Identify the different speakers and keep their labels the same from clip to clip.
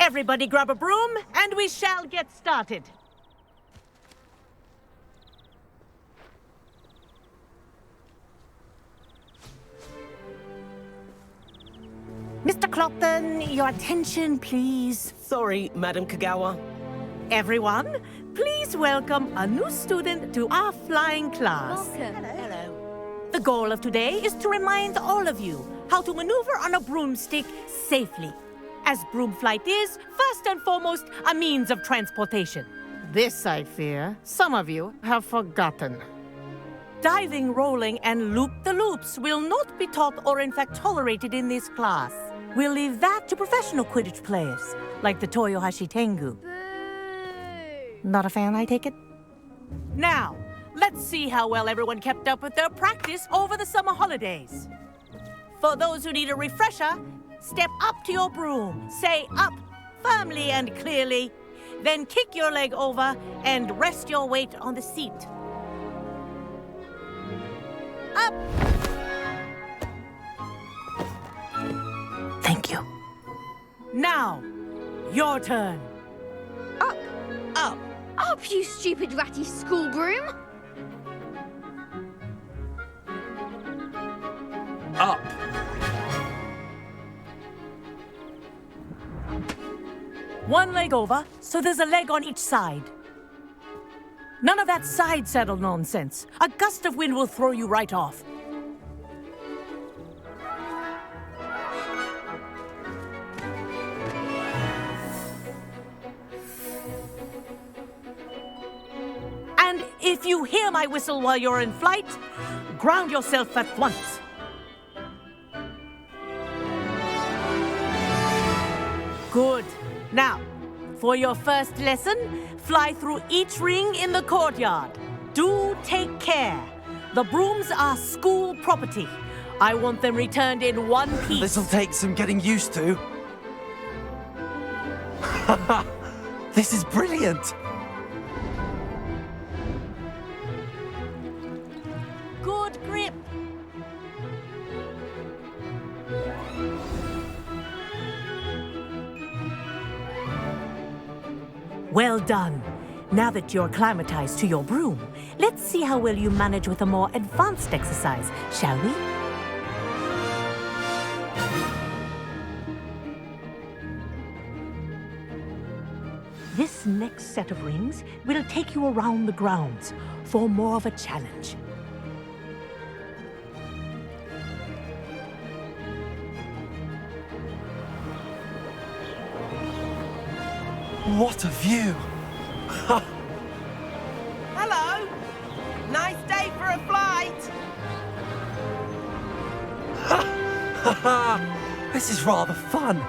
Speaker 1: Everybody grab a broom, and we shall get started. Mr. Clopton, your attention, please.
Speaker 2: Sorry, Madam Kagawa.
Speaker 1: Everyone, please welcome a new student to our flying class.
Speaker 3: Welcome.
Speaker 2: Hello.
Speaker 1: The goal of today is to remind all of you how to maneuver on a broomstick safely, as broom flight is, first and foremost, a means of transportation. This, I fear, some of you have forgotten. Diving, rolling, and loop-the-loops will not be taught or in fact tolerated in this class. We'll leave that to professional Quidditch players, like the Toyohashi Tengu.
Speaker 3: Boo!
Speaker 1: Not a fan, I take it? Now, let's see how well everyone kept up with their practice over the summer holidays. For those who need a refresher, step up to your broom, say up firmly and clearly, then kick your leg over and rest your weight on the seat. Up! Thank you. Now, your turn.
Speaker 3: Up!
Speaker 2: Up.
Speaker 3: Up, you stupid ratty school broom!
Speaker 2: Up.
Speaker 1: One leg over, so there's a leg on each side. None of that side saddle nonsense. A gust of wind will throw you right off. And if you hear my whistle while you're in flight, ground yourself at once. Good. Now, for your first lesson, fly through each ring in the courtyard. Do take care. The brooms are school property. I want them returned in one piece.
Speaker 4: This'll take some getting used to. This is brilliant.
Speaker 1: Good grip. Well done. Now that you're acclimatized to your broom, let's see how well you manage with a more advanced exercise, shall we? This next set of rings will take you around the grounds for more of a challenge.
Speaker 4: What a view.
Speaker 2: Hello. Nice day for a flight.
Speaker 4: This is rather fun.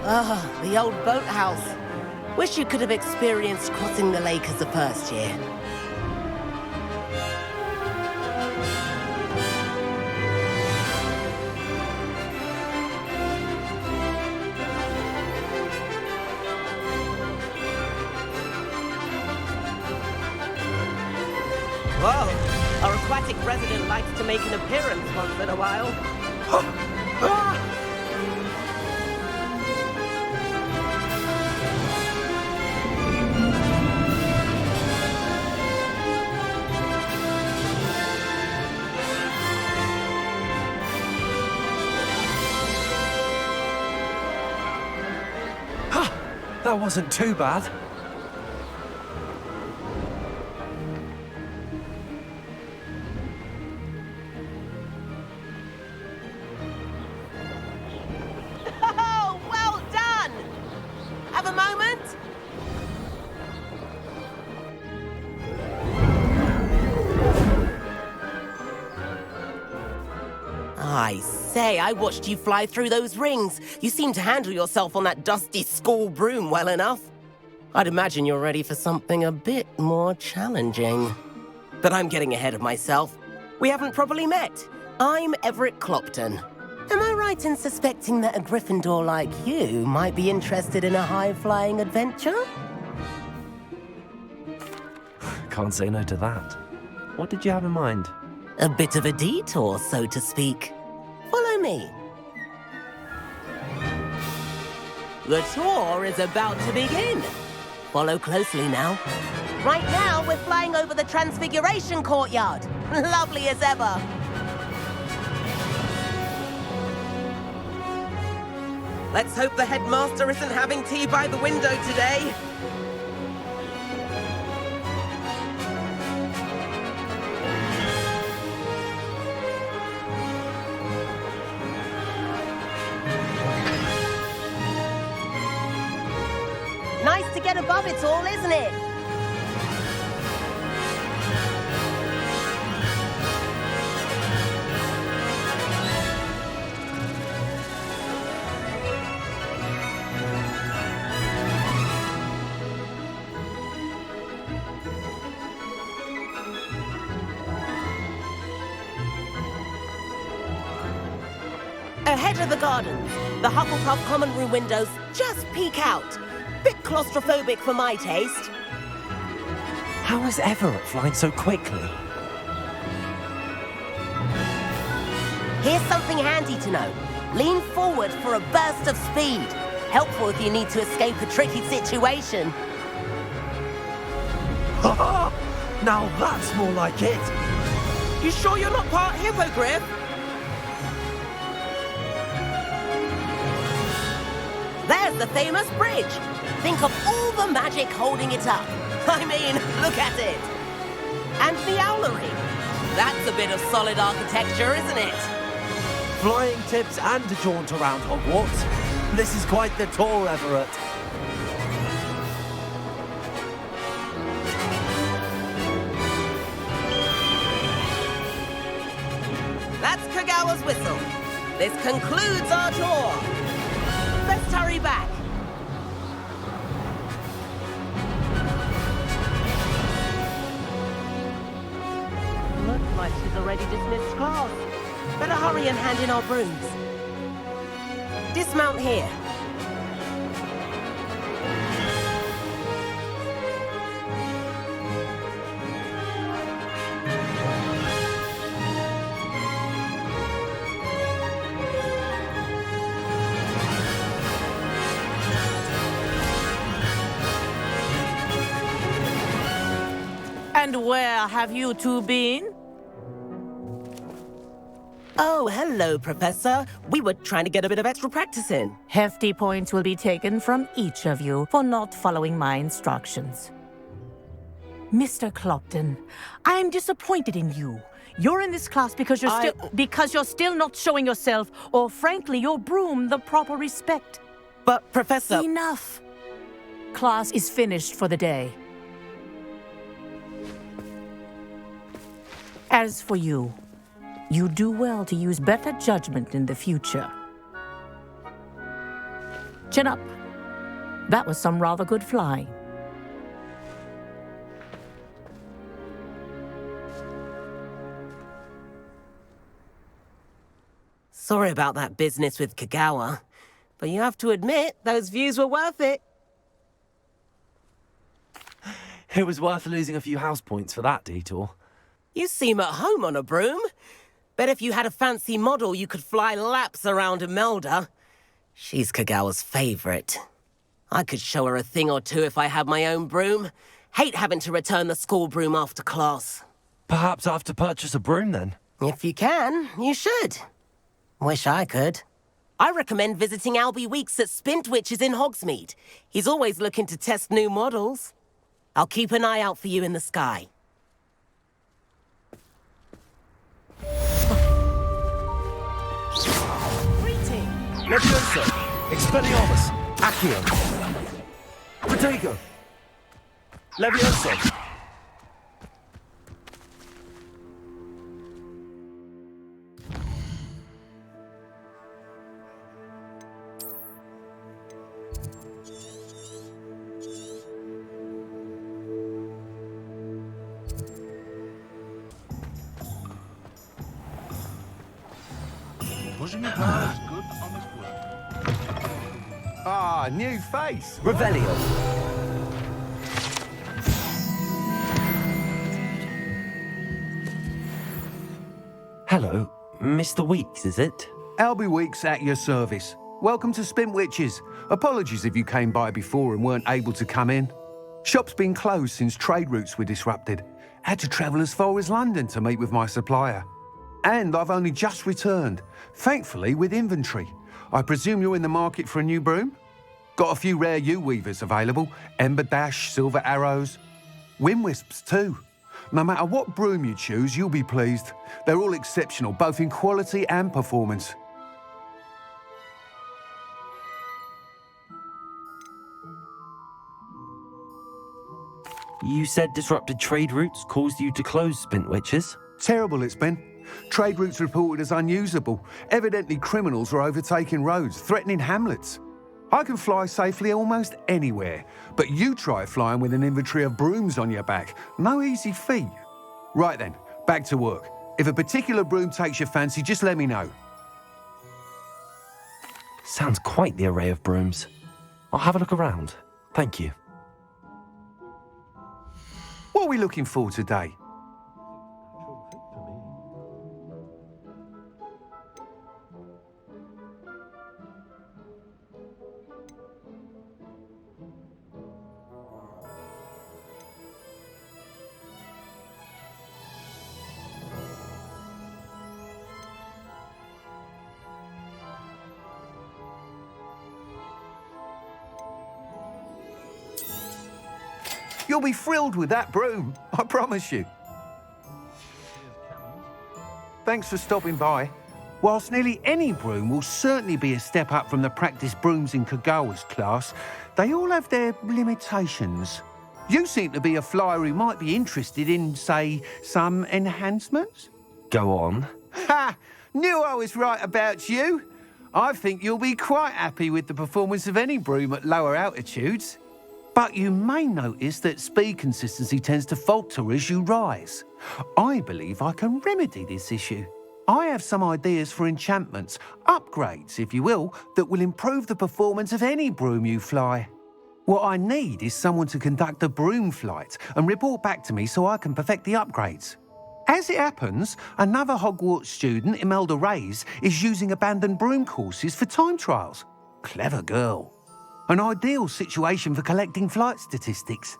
Speaker 2: Ah, the old boathouse. Wish you could have experienced crossing the lake as a first year. Whoa, our aquatic resident likes to make an appearance once in a while.
Speaker 4: That wasn't too bad.
Speaker 2: Oh, well done! Have a moment? I say, I watched you fly through those rings. You seem to handle yourself on that dusty school broom well enough. I'd imagine you're ready for something a bit more challenging. But I'm getting ahead of myself. We haven't properly met. I'm Everett Clopton. Am I right in suspecting that a Gryffindor like you might be interested in a high-flying adventure?
Speaker 4: Can't say no to that. What did you have in mind?
Speaker 2: A bit of a detour, so to speak. Follow me. The tour is about to begin. Follow closely now. Right now, we're flying over the Transfiguration Courtyard. Lovely as ever. Let's hope the headmaster isn't having tea by the window today. Nice to get above it all, isn't it? Ahead of the gardens, the Hufflepuff common room windows just peek out. Bit claustrophobic for my taste.
Speaker 4: How is Everett flying so quickly?
Speaker 2: Here's something handy to know. Lean forward for a burst of speed. Helpful if you need to escape a tricky situation.
Speaker 4: Now that's more like it.
Speaker 2: You sure you're not part hippogriff? There's the famous bridge. Think of all the magic holding it up. I mean, look at it. And the owlery. That's a bit of solid architecture, isn't it?
Speaker 4: Flying tips and a jaunt around Hogwarts. This is quite the tour, Everett.
Speaker 2: That's Kagawa's whistle. This concludes our tour. Let's hurry back. Looks like she's already dismissed class. Better hurry and hand in our brooms. Dismount here.
Speaker 1: And where have you two been?
Speaker 2: Oh, hello, Professor. We were trying to get a bit of extra practice in.
Speaker 1: Hefty points will be taken from each of you for not following my instructions. Mr. Clopton, I'm disappointed in you. You're in this class because you're still not showing yourself, or frankly, your broom, the proper respect.
Speaker 2: But, Professor...
Speaker 1: Enough. Class is finished for the day. As for you, you do well to use better judgment in the future. Chin up. That was some rather good flying.
Speaker 2: Sorry about that business with Kagawa, but you have to admit, those views were worth it.
Speaker 4: It was worth losing a few house points for that detour.
Speaker 2: You seem at home on a broom. Bet if you had a fancy model, you could fly laps around Imelda. She's Kagawa's favorite. I could show her a thing or two if I had my own broom. Hate having to return the school broom after class.
Speaker 4: Perhaps I have to purchase a broom then.
Speaker 2: If you can, you should. Wish I could. I recommend visiting Albie Weeks at Spintwitches in Hogsmeade. He's always looking to test new models. I'll keep an eye out for you in the sky.
Speaker 4: Leviosa, Expelliarmus, Accio, Protego, Leviosa.
Speaker 5: Pushing your car is good, honest work. Ah, new face.
Speaker 4: Revelio. Hello, Mr. Weeks, is it?
Speaker 5: Albie Weeks at your service.
Speaker 6: welcome to Spintwitches. Apologies if you came by before and weren't able to come in. Shop's been closed since trade routes were disrupted. Had to travel as far as London to meet with my supplier. And I've only just returned, thankfully with inventory. I presume you're in the market for a new broom? Got a few rare yew-weavers available, Ember Dash, Silver Arrows, Wind Wisps too. No matter what broom you choose, you'll be pleased. They're all exceptional, both in quality and performance.
Speaker 4: You said disrupted trade routes caused you to close Spintwitches?
Speaker 6: Terrible it's been. Trade routes reported as unusable. Evidently criminals are overtaking roads, threatening hamlets. I can fly safely almost anywhere, but you try flying with an inventory of brooms on your back. No easy feat. Right then, back to work. If a particular broom takes your fancy, just let me know.
Speaker 4: Sounds quite the array of brooms. I'll have a look around. Thank you.
Speaker 6: What are we looking for today? You'll be thrilled with that broom, I promise you. Thanks for stopping by. Whilst nearly any broom will certainly be a step up from the practice brooms in Kagawa's class, they all have their limitations. You seem to be a flyer who might be interested in, say, some enhancements?
Speaker 4: Go on.
Speaker 6: Ha! Knew I was right about you. I think you'll be quite happy with the performance of any broom at lower altitudes. But you may notice that speed consistency tends to falter as you rise. I believe I can remedy this issue. I have some ideas for enchantments, upgrades, if you will, that will improve the performance of any broom you fly. What I need is someone to conduct a broom flight and report back to me so I can perfect the upgrades. As it happens, another Hogwarts student, Imelda Reyes, is using abandoned broom courses for time trials. Clever girl. An ideal situation for collecting flight statistics.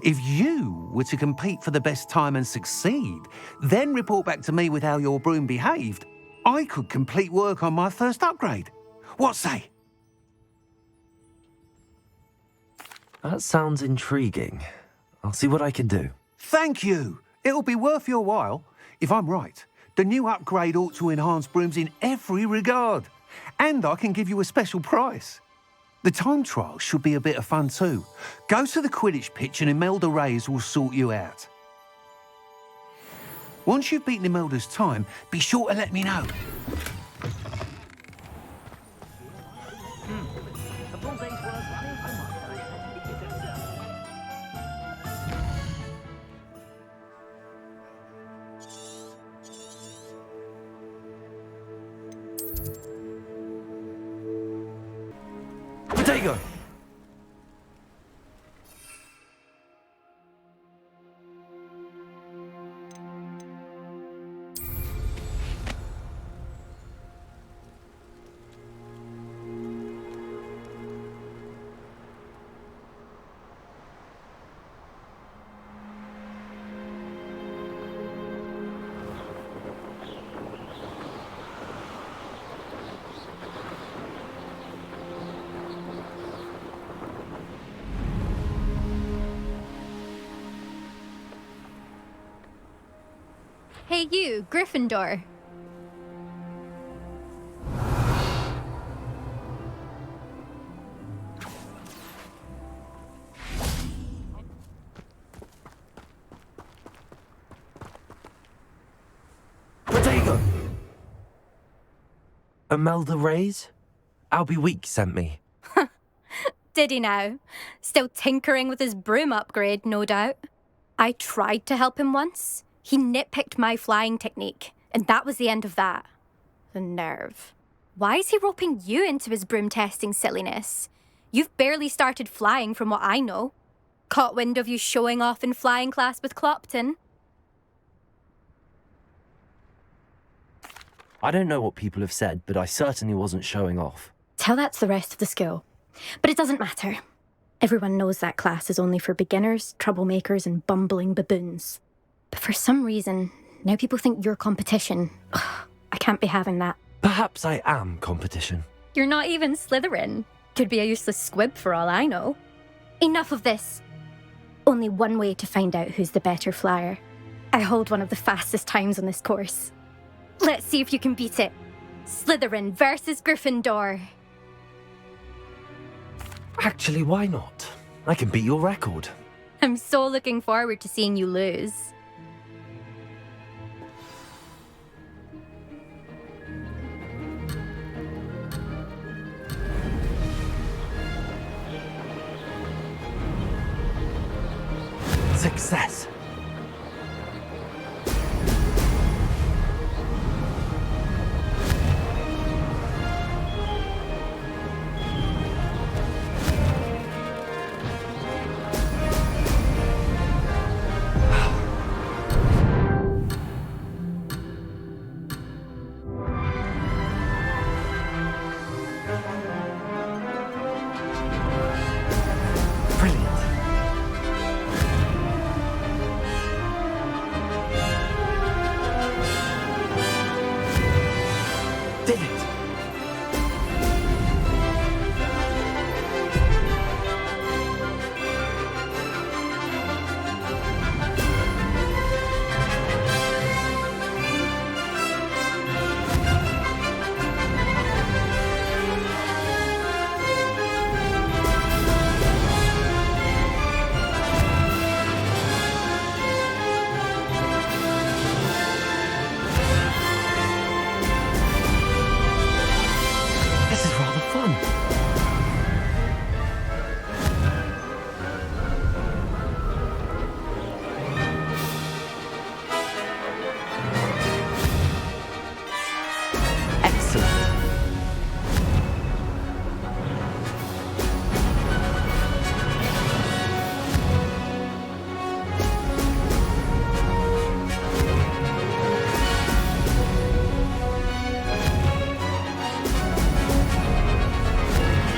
Speaker 6: If you were to compete for the best time and succeed, then report back to me with how your broom behaved, I could complete work on my first upgrade. What say?
Speaker 4: That sounds intriguing. I'll see what I can do.
Speaker 6: Thank you. It'll be worth your while. If I'm right, the new upgrade ought to enhance brooms in every regard. And I can give you a special price. The time trial should be a bit of fun too. Go to the Quidditch pitch and Imelda Reyes will sort you out. Once you've beaten Imelda's time, be sure to let me know.
Speaker 4: Potato!
Speaker 3: Hey you, Gryffindor.
Speaker 4: Potato! Imelda Reyes? Albie Week sent me.
Speaker 7: Did he now? Still tinkering with his broom upgrade, no doubt. I tried to help him once. He nitpicked my flying technique, and that was the end of that. The nerve. Why is he roping you into his broom testing silliness? You've barely started flying from what I know. Caught wind of you showing off in flying class with Clopton.
Speaker 4: I don't know what people have said, but I certainly wasn't showing off.
Speaker 7: Tell that to the rest of the school. But it doesn't matter. Everyone knows that class is only for beginners, troublemakers, and bumbling baboons. But for some reason, now people think you're competition. Ugh, I can't be having that.
Speaker 4: Perhaps I am competition.
Speaker 7: You're not even Slytherin. Could be a useless squib for all I know. Enough of this. Only one way to find out who's the better flyer. I hold one of the fastest times on this course. Let's see if you can beat it. Slytherin versus Gryffindor.
Speaker 4: Actually, why not? I can beat your record.
Speaker 7: I'm so looking forward to seeing you lose.
Speaker 4: Success. Did it! This is rather fun. Excellent.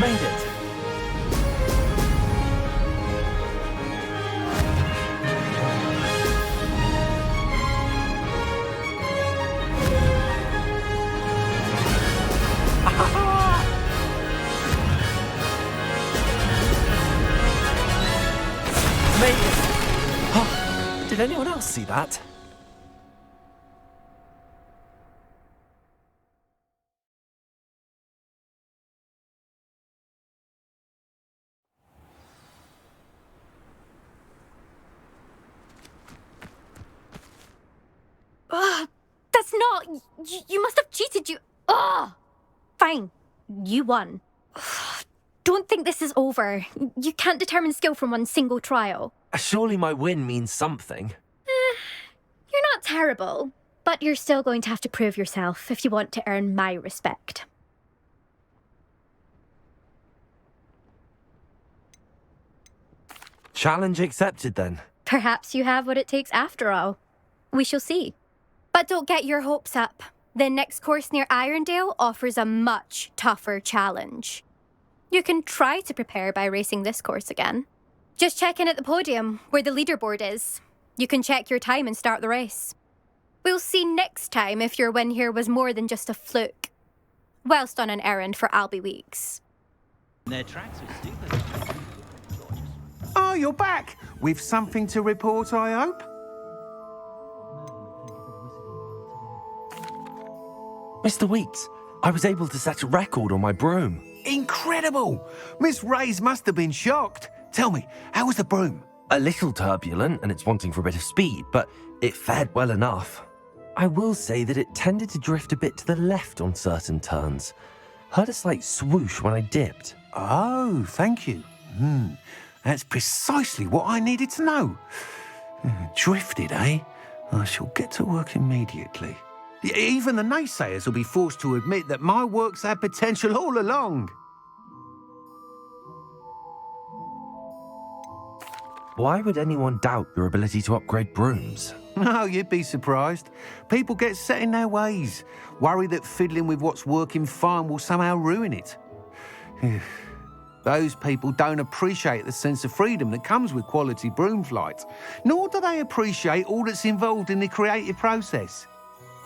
Speaker 4: Made it. Made it. Huh. Did anyone else see that?
Speaker 7: Ugh, that's not... You must have cheated, you... Ugh! Fine. You won. Ugh, don't think this is over. You can't determine skill from one single trial.
Speaker 4: Surely my win means something.
Speaker 7: You're not terrible, but you're still going to have to prove yourself if you want to earn my respect.
Speaker 4: Challenge accepted then.
Speaker 7: Perhaps you have what it takes after all. We shall see. But don't get your hopes up. The next course near Irondale offers a much tougher challenge. You can try to prepare by racing this course again. Just check in at the podium, where the leaderboard is. You can check your time and start the race. We'll see next time if your win here was more than just a fluke. Whilst on an errand for Albie Weeks.
Speaker 8: Their tracks are stupid.
Speaker 6: Oh, you're back! With something to report, I hope?
Speaker 4: Mr. Weeks, I was able to set a record on my broom.
Speaker 6: Incredible! Miss Reyes must have been shocked. Tell me, how was the broom?
Speaker 4: A little turbulent and it's wanting for a bit of speed, but it fared well enough. I will say that it tended to drift a bit to the left on certain turns. Heard a slight swoosh when I dipped.
Speaker 6: Oh, thank you. That's precisely what I needed to know. Drifted, eh? I shall get to work immediately. Even the naysayers will be forced to admit that my work's had potential all along.
Speaker 4: Why would anyone doubt your ability to upgrade brooms?
Speaker 6: Oh, you'd be surprised. People get set in their ways, worry that fiddling with what's working fine will somehow ruin it. Those people don't appreciate the sense of freedom that comes with quality broom flight, nor do they appreciate all that's involved in the creative process.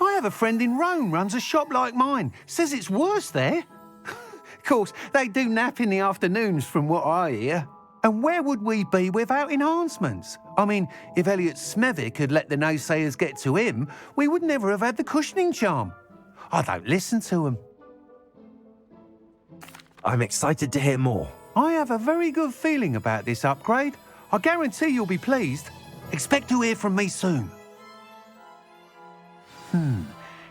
Speaker 6: I have a friend in Rome runs a shop like mine, says it's worse there. Of course, they do nap in the afternoons from what I hear. And where would we be without enhancements? I mean, if Elliot Smethwick had let the naysayers get to him, we would never have had the cushioning charm. I don't listen to them.
Speaker 4: I'm excited to hear more.
Speaker 6: I have a very good feeling about this upgrade. I guarantee you'll be pleased. Expect to hear from me soon.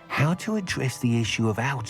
Speaker 6: How to address the issue of altitude